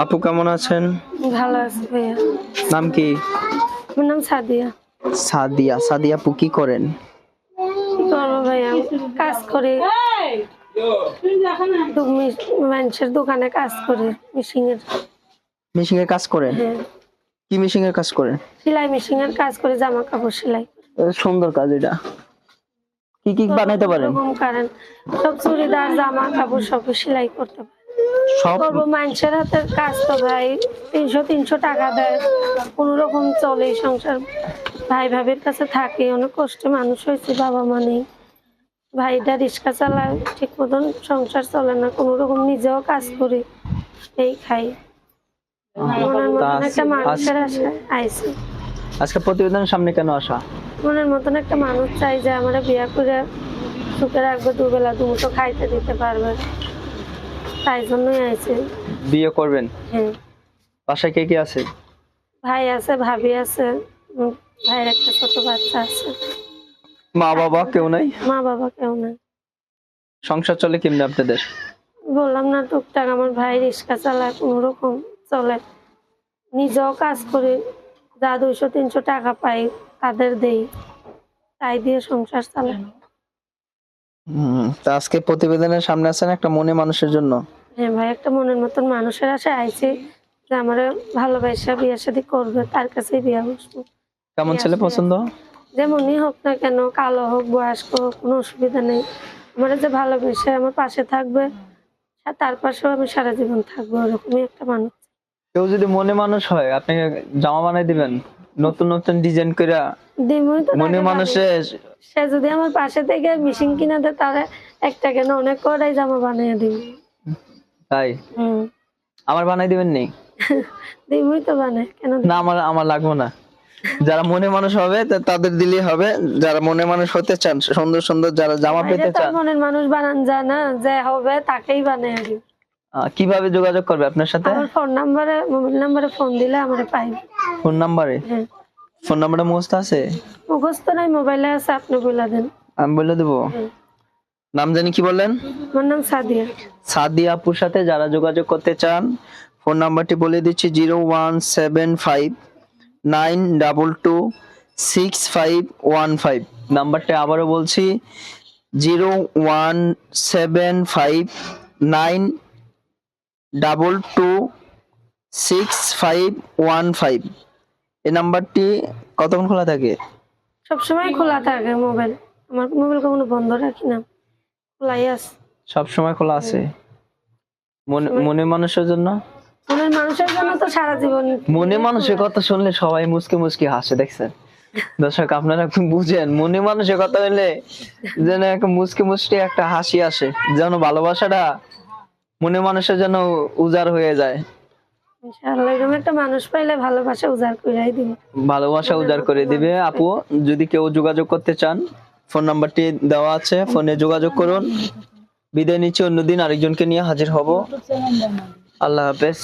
আপু কেমন আছেন? ভালো আছি ভাইয়া। নাম কি? আমার নাম সাদিয়া। সাদিয়া। সাদিয়া আপু কি করেন? কি করবো ভাইয়া, কাজ করে, মানুষের দোকানে কাজ করে, মেশিনের কাজ করেন? হ্যাঁ, কি মেশিনের কাজ করেন? সেলাই মেশিনের কাজ করে, জামা কাপড় সেলাই। সুন্দর কাজ এটা। কি কি বানাইতে পারেন? সব চুড়িদার, জামা কাপড় সব সেলাই করতে পারে। সব করবো, মানুষের হাতের কাজ তো ভাই 300 টাকা দেয়, কোন রকম চলে সংসার। ভাই ভাবির কাছে থাকে, অনেক কষ্টে মানুষ হয়েছে, বাবা মা নেই। ভাইটা রিক্সা চালায়, ঠিক মতন সংসার চলে না, কোন রকম নিজেও কাজ করি, এই খাই। মনের মতন একটা মানুষের আশা আইছে। আজকে প্রতিবেদনের সামনে কেন আসা? মনের মতন একটা মানুষ চাই যে আমার বিয়া করে সুখে রাখবে, দুবেলা দুমুঠো খাইতে দিতে পারবে, তাই জন্যই আইছে। বিয়ে করবেন? হ্যাঁ। বাসায় কে কে আছে? ভাই আছে, ভাবি আছে, ভাইয়ের একটা ছোট বাচ্চা আছে। মা বাবা কেউ নাই? মা বাবা কেউ নাই। সংসার চলে কেমনে আপনাদের? বললাম না, টুকটাক আমার ভাই রিক্সা চালায়, কোন রকম চলে। নিজেও কাজ করি, যা 200-300 টাকা পাই তাদের দেই, তাই দিয়ে সংসার চালায়। তা আজকে প্রতিবেদনের সামনে আছেন একটা মনে মানুষের জন্য। হ্যাঁ ভাই, একটা মনের মতন মানুষের আশায় আইছি যে আমার ভালোবাসা বিয়ে শাদী করবে, তার কাছেই বিয়ে বসবো। কেমন ছেলে পছন্দ? যেমনই হোক না কেন, কালো হোক বয়স্ক হোক, কোনো অসুবিধা নেই। আমার যে ভালোবেসে আমার পাশে থাকবে, তার পাশেও আমি সারা জীবন থাকবো, ওরকমই একটা মানুষ। কেউ যদি মনে মানুষ হয় আপনি জামা বানাই দিবেন নতুন নতুন ডিজাইন করে? দিমই তো, মনে মানুষের সে যদি আমার পাশে থেকে মেশিন কিনা দেয়, তাহলে একটা কেন অনেক কটাই জামা বানিয়ে দিব। তাই? আমার বানাই দিবেন নি? দিমই তো বানায়, কেন না, আমার লাগবে না। যারা মনে মানুষ হবে তাদের দিলেই হবে। যারা মনে মানুষ হতে চান, সুন্দর সুন্দর যারা জামা পেতে চান, মনের মানুষ বানান যায় না, যে হবে তাকেই বানিয়ে দিব। কিভাবে যোগাযোগ করবে আপনার সাথে? আমার ফোন নাম্বারে, মোবাইল নাম্বারে ফোন দিলে আমারে পাইবে। ফোন নাম্বারে? হ্যাঁ। ফোন নাম্বারটা মুখস্থ আছে? মুখস্থ নাই, মোবাইলে আছে, আপনি বলে দেন। আমি বলে দেবো। নাম জানি কি বললেন? আমার নাম সাদিয়া। সাদিয়া আপুর সাথে যারা যোগাযোগ করতে চান, ফোন নাম্বারটি বলে দিচ্ছি 01759226515। নাম্বারটা আবারও বলছি 01759226515। এই নাম্বারটি কতক্ষণ খোলা থাকে? সবসময় খোলা থাকে মোবাইল, আমার মোবাইল কখনো বন্ধ রাখি না, খোলাই আছে। সব সময় খোলা আছে। মনে মানুষের জন্য? মনের মানুষের জন্য তো সারা জীবন। মনে মানুষের কথা শুনলে সবাই মুসকে মুসকে হাসে, দেখছেন দর্শক? আপনারা বুঝেন, মনে মানুষের কথা হইলে যেন একটা মুসকে মুসকে একটা হাসি আসে, যেন ভালোবাসাটা মনে মানুষের জন্য উজাড় হয়ে যায়। ইনশাআল্লাহ এরকম একটা মানুষ পাইলে ভালোবাসা উজাড় কইরাই দিবে। ভালোবাসা উজাড় করে দিবে। আপু, যদি কেউ যোগাযোগ করতে চান, ফোন নাম্বারটি দেওয়া আছে, ফোনে যোগাযোগ করুন। বিদায় নিচ্ছি, অন্যদিন আরেকজনকে নিয়ে হাজির হব। আল্লাহ হাফেজ।